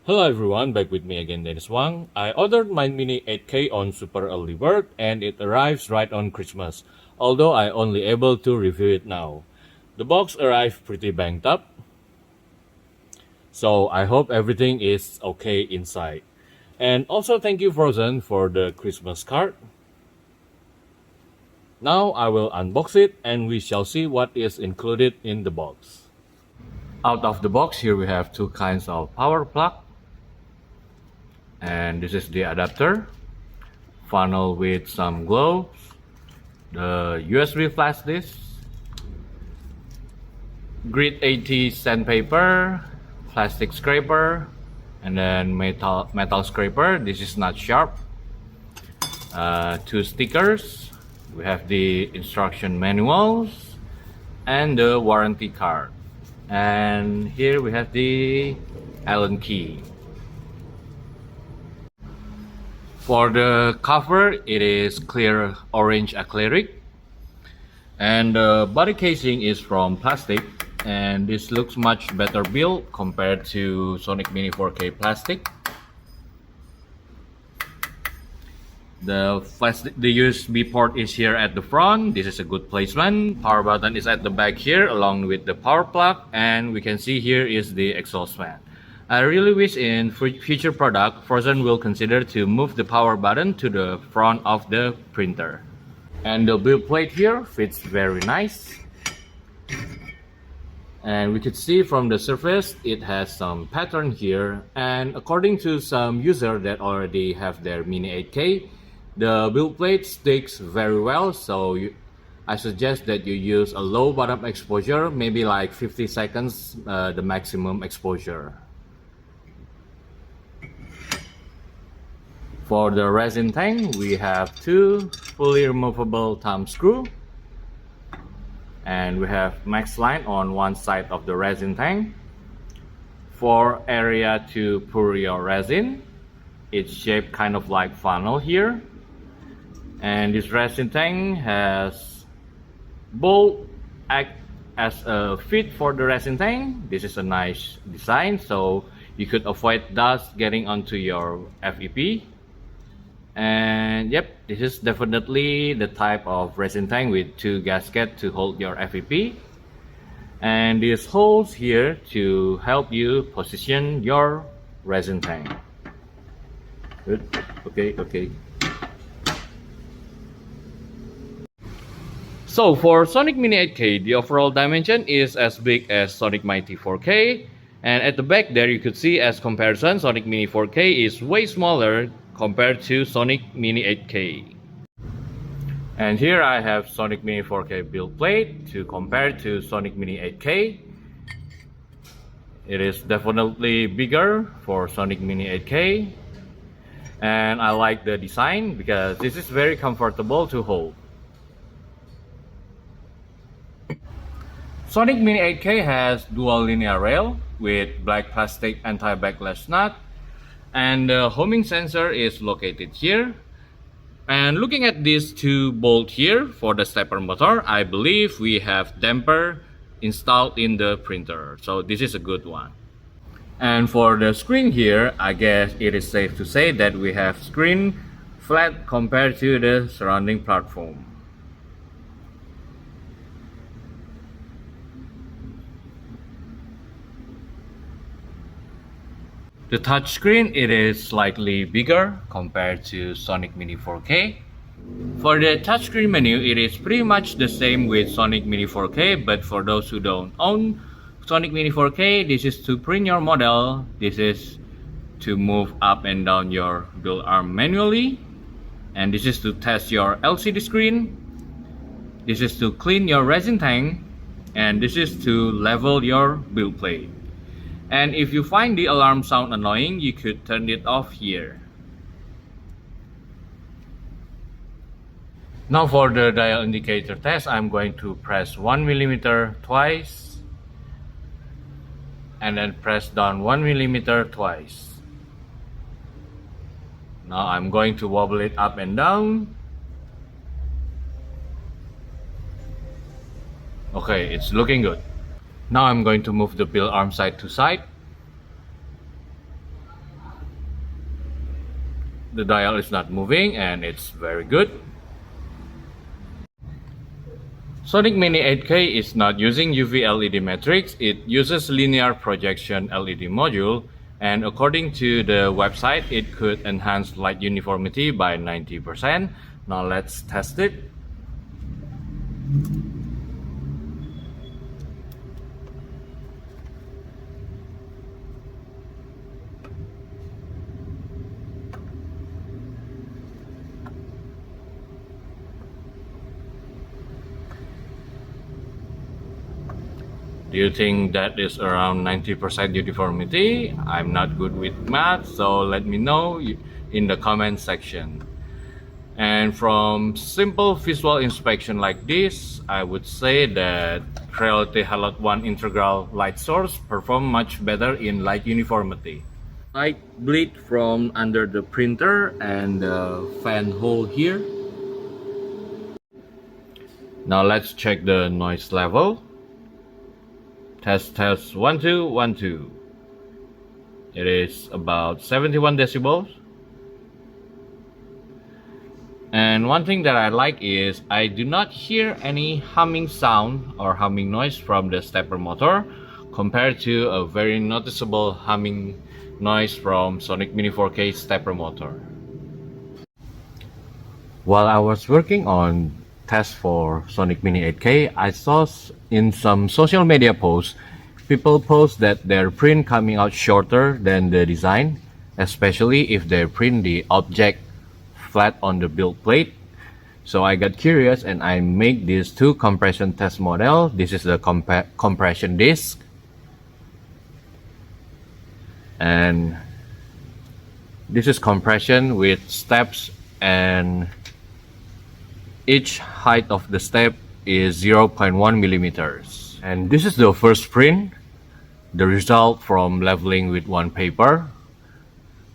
Hello everyone, back with me again, Dennis Wang. I ordered my Mini 8K on super early bird and it arrives right on Christmas, although I only able to review it now. The box arrived pretty banged up, so I hope everything is okay inside. And also thank you Phrozen for the Christmas card. Now I will unbox it and we shall see what is included in the box. Out of the box, here we have two kinds of power plug. And this is the adapter, funnel with some globes, the USB flash disk, grit 80 sandpaper, plastic scraper, and then metal scraper. This is not sharp. Two stickers. We have the instruction manuals and the warranty card. And here we have the Allen key. For the cover, it is clear orange acrylic, and the body casing is from plastic, and this looks much better built compared to Sonic Mini 4K plastic. The USB port is here at the front. This is a good placement. Power button is at the back here along with the power plug, and we can see here is the exhaust fan. I really wish in future product Phrozen will consider to move the power button to the front of the printer. And the build plate here fits very nice. And we could see from the surface it has some pattern here, and according to some users that already have their Mini 8K, the build plate sticks very well, so I suggest that you use a low bottom exposure, maybe like 50 seconds, the maximum exposure. For the resin tank, we have two fully removable thumb screw, and we have max line on one side of the resin tank. For area to pour your resin, it's shaped kind of like funnel here, and this resin tank has bolt act as a fit for the resin tank. This is a nice design, so you could avoid dust getting onto your FEP. And yep, this is definitely the type of resin tank with two gaskets to hold your FEP, and these holes here to help you position your resin tank. Good. Okay. So for Sonic Mini 8K, the overall dimension is as big as Sonic Mighty 4K, and at the back there you could see as comparison Sonic Mini 4K is way smaller compared to Sonic Mini 8K. And here I have Sonic Mini 4K build plate to compare to Sonic Mini 8K. It is definitely bigger for Sonic Mini 8K, and I like the design because this is very comfortable to hold. Sonic Mini 8K has dual linear rail with black plastic anti-backlash nut, and the homing sensor is located here. And looking at these two bolts here for the stepper motor, I believe we have damper installed in the printer, so this is a good one. And for the screen here, I guess it is safe to say that we have screen flat compared to the surrounding platform. The touchscreen, it is slightly bigger compared to Sonic Mini 4K. For the touchscreen menu, it is pretty much the same with Sonic Mini 4K, but for those who don't own Sonic Mini 4K, this is to print your model, this is to move up and down your build arm manually, and this is to test your LCD screen, this is to clean your resin tank, and this is to level your build plate. And if you find the alarm sound annoying, you could turn it off here. Now for the dial indicator test, I'm going to press 1mm twice, and then press down 1mm twice. Now I'm going to wobble it up and down. Okay, it's looking good. Now I'm going to move the build arm side to side. The dial is not moving and it's very good. Sonic Mini 8K is not using UV LED matrix, it uses linear projection LED module, and according to the website, it could enhance light uniformity by 90%. Now let's test it. Do you think that is around 90% uniformity? I'm not good with math, so let me know in the comment section. And from simple visual inspection like this, I would say that Creality Halot 1 integral light source perform much better in light uniformity. Light bleed from under the printer and the fan hole here. Now let's check the noise level. Test 1 2 1 2. It is about 71 decibels. And one thing that I like is I do not hear any humming sound or humming noise from the stepper motor compared to a very noticeable humming noise from Sonic Mini 4K stepper motor. While I was working on test for Sonic Mini 8K, I saw in some social media posts, people post that their print coming out shorter than the design, especially if they print the object flat on the build plate. So I got curious and I make these two compression test model. This is the compression disc, and this is compression with steps, and each height of the step is 0.1 millimeters. And this is the first print, the result from leveling with one paper.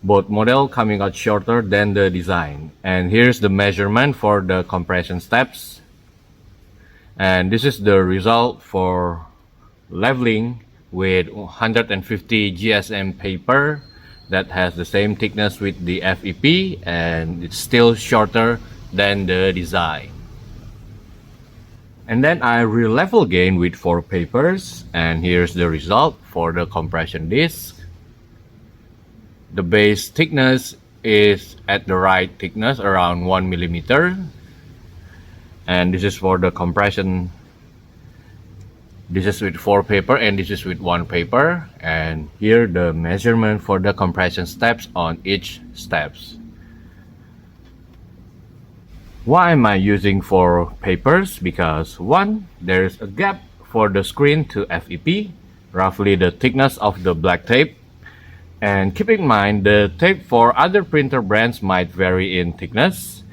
Both model coming out shorter than the design. And here's the measurement for the compression steps. And this is the result for leveling with 150 GSM paper that has the same thickness with the FEP, and it's still shorter than the design. And then I re-level again with 4 papers, and here's the result for the compression disc. The base thickness is at the right thickness, around 1 millimeter. And this is for the compression. This is with 4 paper and this is with 1 paper. And here the measurement for the compression steps on each steps. Why am I using 4 papers? Because 1, there is a gap for the screen to FEP, roughly the thickness of the black tape. And keep in mind, the tape for other printer brands might vary in thickness.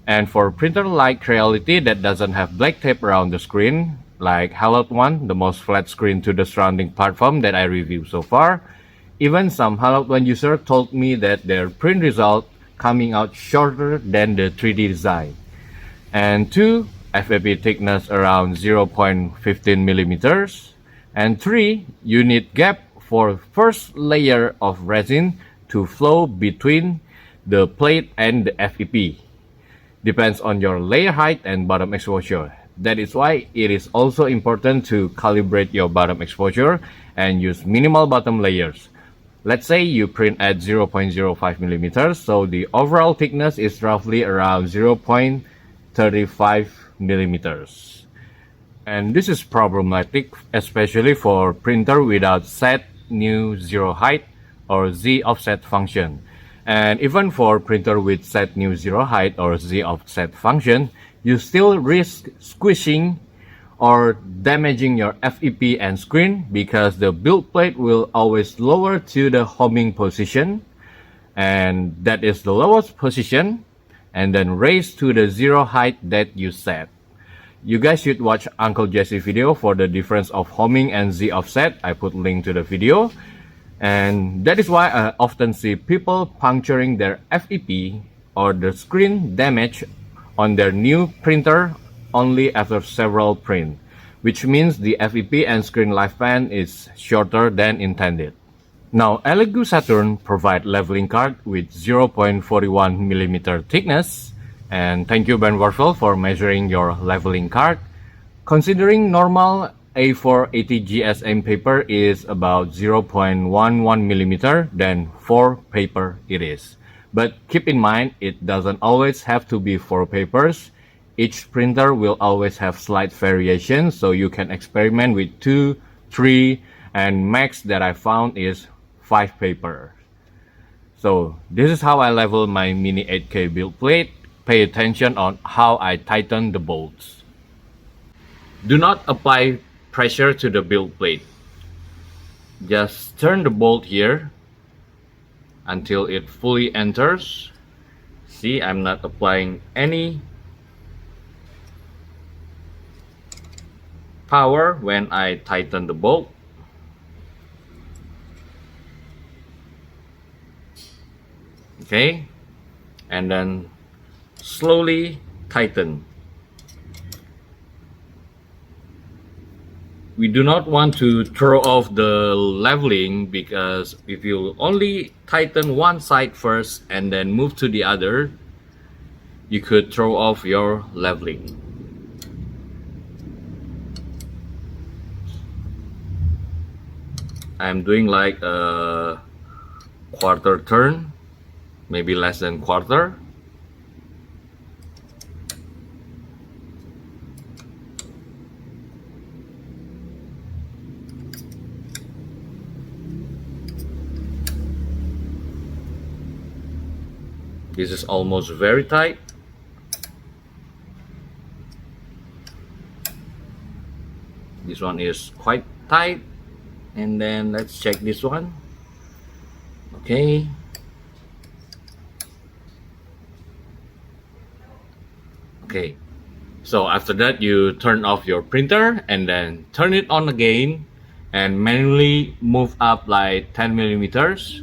And for printer like Creality that doesn't have black tape around the screen, like Halot 1, the most flat screen to the surrounding platform that I reviewed so far, even some Halot 1 user told me that their print result coming out shorter than the 3D design. And 2, FEP thickness around 0.15 millimeters. And 3, you need gap for first layer of resin to flow between the plate and the FEP. Depends on your layer height and bottom exposure. That is why it is also important to calibrate your bottom exposure and use minimal bottom layers. Let's say you print at 0.05 millimeters, so the overall thickness is roughly around 0.35 millimeters. And this is problematic, especially for printer without set new zero height or Z offset function. And even for printer with set new zero height or Z offset function, you still risk squishing or damaging your FEP and screen because the build plate will always lower to the homing position, and that is the lowest position, and then raise to the zero height that you set. You guys should watch Uncle Jesse video for the difference of homing and Z offset. I put link to the video. And that is why I often see people puncturing their FEP or the screen damage on their new printer only after several prints, which means the FEP and screen lifespan is shorter than intended. Now, Elegoo Saturn provide leveling card with 0.41 millimeter thickness, and thank you Ben Warfel for measuring your leveling card. Considering normal A4 80 GSM paper is about 0.11 millimeter, then 4 paper it is. But keep in mind, it doesn't always have to be 4 papers. Each printer will always have slight variations, so you can experiment with 2, 3, and max that I found is 5 papers. So this is how I level my Mini 8K build plate. Pay attention on how I tighten the bolts. Do not apply pressure to the build plate. Just turn the bolt here until it fully enters. See, I'm not applying any power when I tighten the bolt. Okay, and then slowly tighten. We do not want to throw off the leveling, because if you only tighten one side first and then move to the other, you could throw off your leveling. I'm doing like a quarter turn, maybe less than quarter. This is almost very tight. This one is quite tight. And then let's check this one. Okay. Okay. So after that, you turn off your printer and then turn it on again and manually move up like 10 millimeters.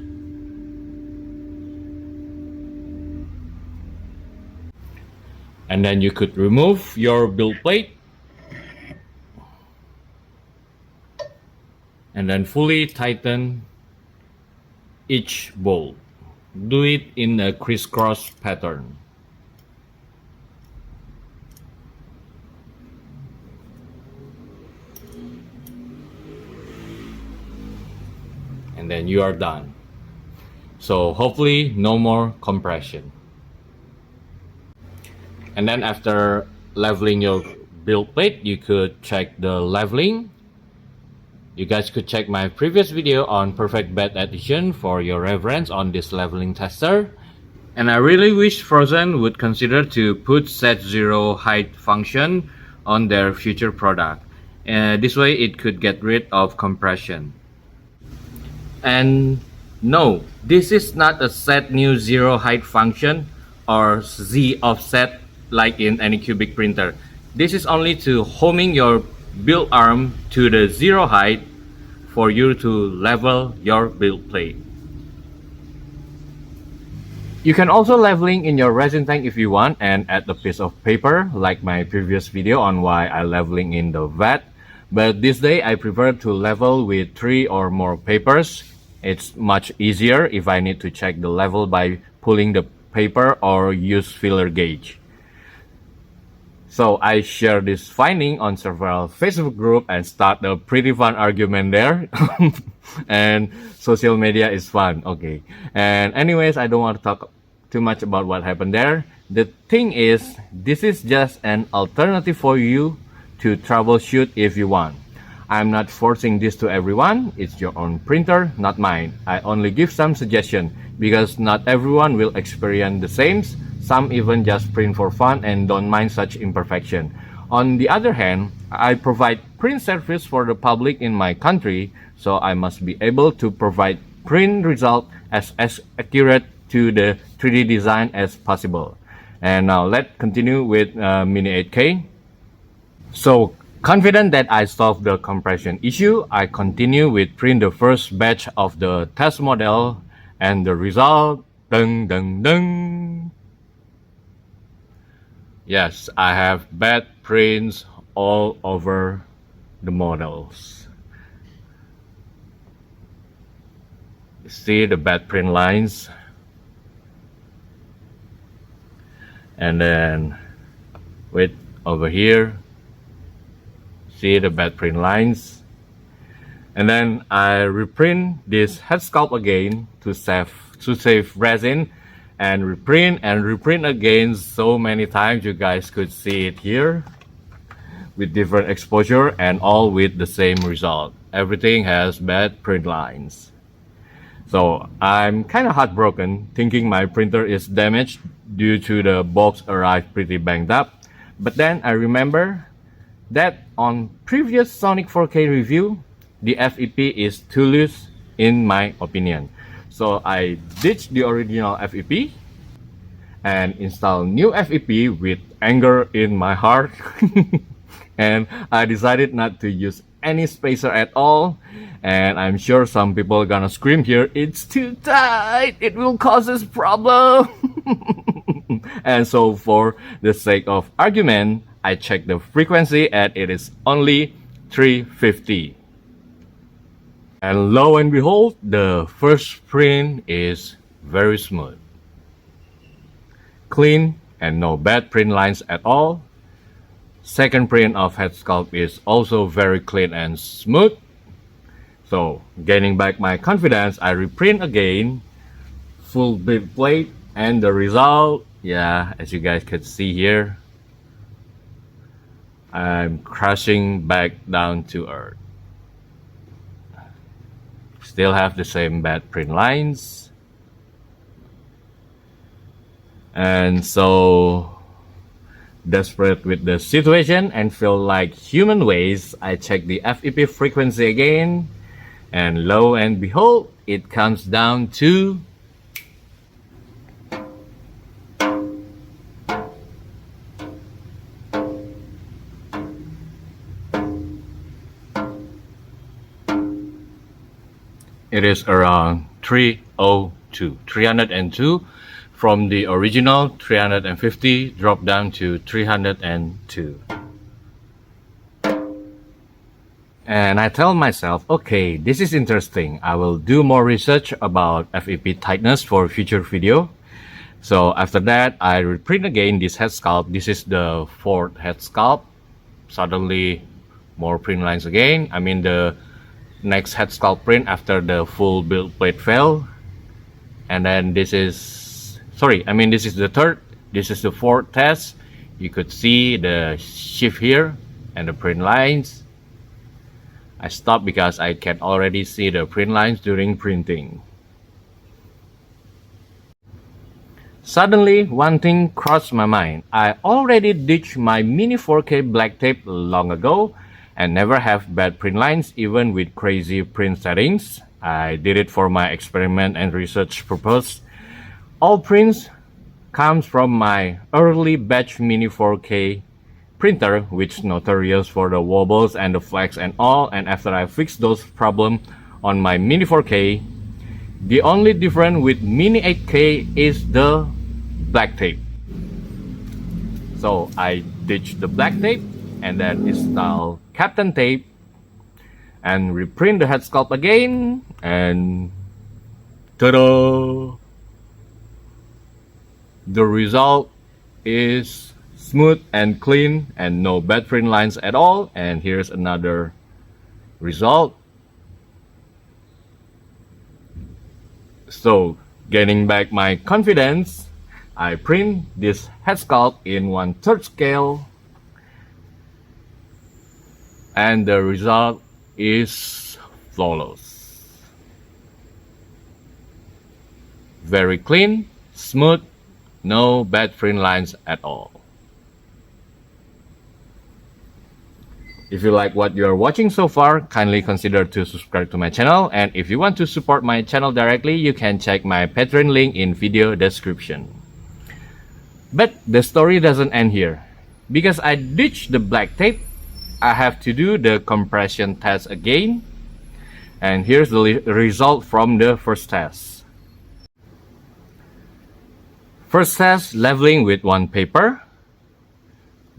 And then you could remove your build plate and then fully tighten each bolt. Do it in a crisscross pattern. And then you are done. So hopefully no more compression. And then after leveling your build plate, you could check the leveling. You guys could check my previous video on perfect bed addition for your reference on this leveling tester. And I really wish Phrozen would consider to put set zero height function on their future product. This way it could get rid of compression. And no, this is not a set new zero height function or Z offset like in any cubic printer. This is only to homing your build arm to the zero height for you to level your build plate. You can also leveling in your resin tank if you want and add a piece of paper like my previous video on why I leveling in the vat. But this day I prefer to level with 3 or more papers. It's much easier if I need to check the level by pulling the paper or use feeler gauge. So I share this finding on several Facebook groups and start a pretty fun argument there. And social media is fun, okay. And anyways, I don't want to talk too much about what happened there. The thing is, this is just an alternative for you to troubleshoot if you want. I'm not forcing this to everyone. It's your own printer, not mine. I only give some suggestion because not everyone will experience the same. Some even just print for fun and don't mind such imperfection. On the other hand, I provide print service for the public in my country, so I must be able to provide print result as accurate to the 3D design as possible. And now let's continue with Mini 8K. So confident that I solved the compression issue, I continue with print the first batch of the test model, and the result, dun dun dun. Yes, I have bad prints all over the models. See the bad print lines, and then wait, over here, see the bad print lines, and then I reprint this head sculpt again to save resin, and reprint again so many times you guys could see it here with different exposure and all with the same result. Everything has bad print lines. So I'm kind of heartbroken thinking my printer is damaged due to the box arrived pretty banged up. But then I remember that on previous Sonic 4K review, the FEP is too loose in my opinion. So I ditched the original FEP and installed new FEP with anger in my heart. And I decided not to use any spacer at all. And I'm sure some people are gonna scream here, it's too tight, it will cause us problem. And so for the sake of argument, I checked the frequency and it is only 350. And lo and behold, the first print is very smooth, clean, and no bad print lines at all. Second print of head sculpt is also very clean and smooth. So gaining back my confidence, I reprint again, full big plate, and the result, yeah, as you guys can see here, I'm crashing back down to earth. Still have the same bad print lines. And so desperate with the situation and feel like human waste, I check the FEP frequency again, and lo and behold, it comes down to it is around 302 from the original 350 dropped down to 302. And I tell myself, okay, this is interesting. I will do more research about FEP tightness for future video. So after that, I reprint again this head sculpt. This is the fourth head sculpt. Suddenly more print lines again. I mean the next head sculpt print after the full build plate fell. And then this is the third. This is the fourth test. You could see the shift here and the print lines. I stopped because I can already see the print lines during printing. Suddenly, one thing crossed my mind. I already ditched my mini 4K black tape long ago and never have bad print lines even with crazy print settings. I did it for my experiment and research purpose. All prints comes from my early batch mini 4K printer, which notorious for the wobbles and the flags and all, and after I fixed those problems on my mini 4K, the only difference with mini 8K is the black tape. So I ditched the black tape and then install Captain tape and reprint the head sculpt again, and ta-da! The result is smooth and clean and no bad print lines at all. And here's another result. So gaining back my confidence, I print this head sculpt in 1/3 scale, and the result is flawless. Very clean, smooth, no bad print lines at all. If you like what you're watching so far, kindly consider to subscribe to my channel, and if you want to support my channel directly, you can check my Patreon link in video description. But the story doesn't end here. Because I ditched the black tape, I have to do the compression test again. And here's the result from the first test. First test, leveling with one paper.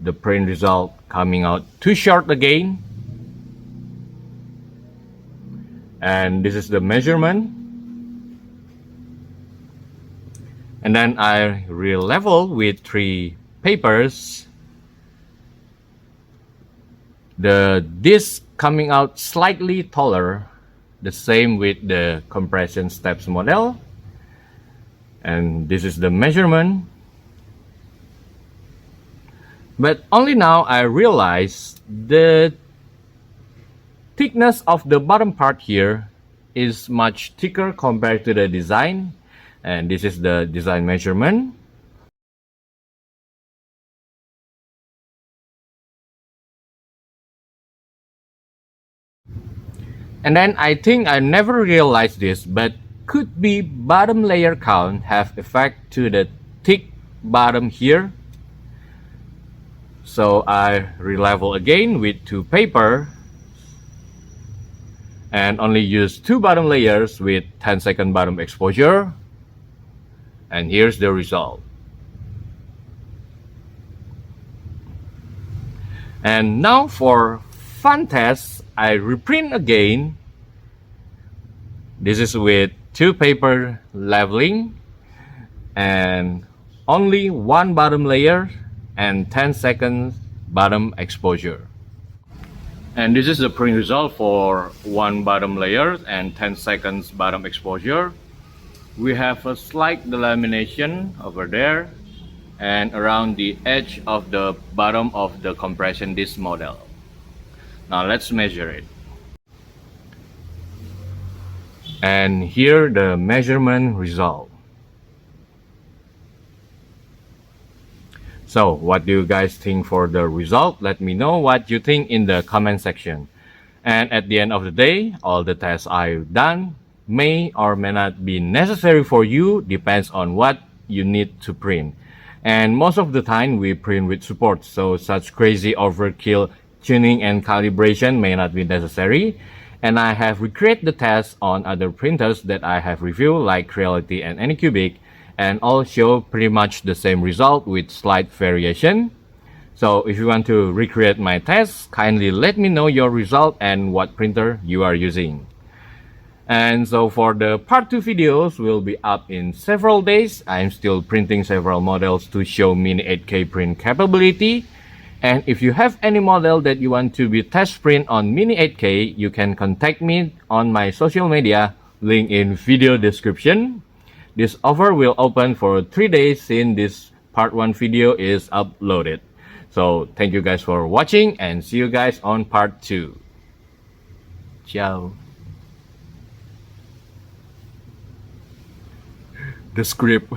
The print result coming out too short again. And this is the measurement. And then I re-level with 3 papers. The disc coming out slightly taller, the same with the compression steps model. And this is the measurement. But only now I realize the thickness of the bottom part here is much thicker compared to the design. And this is the design measurement. And then I think I never realized this, but could be bottom layer count have effect to the thick bottom here. So I re-level again with 2 paper and only use 2 bottom layers with 10-second bottom exposure. And here's the result. And now for fun test, I reprint again. This is with 2 paper leveling and only 1 bottom layer and 10 seconds bottom exposure. And this is the print result for 1 bottom layer and 10 seconds bottom exposure. We have a slight delamination over there and around the edge of the bottom of the compression disc model. Now let's measure it. And here the measurement result. So what do you guys think for the result? Let me know what you think in the comment section. And at the end of the day, all the tests I've done may or may not be necessary for you, depends on what you need to print. And most of the time we print with support, so such crazy overkill tuning and calibration may not be necessary. And I have recreated the test on other printers that I have reviewed like Reality and Anycubic, and all show pretty much the same result with slight variation. So if you want to recreate my test, kindly let me know your result and what printer you are using. And so for the part 2 videos will be up in several days. I'm still printing several models to show mini 8K print capability. And if you have any model that you want to be test print on mini 8K, you can contact me on my social media, link in video description. This offer will open for 3 days since this part 1 video is uploaded. So thank you guys for watching and see you guys on part 2. Ciao. The script.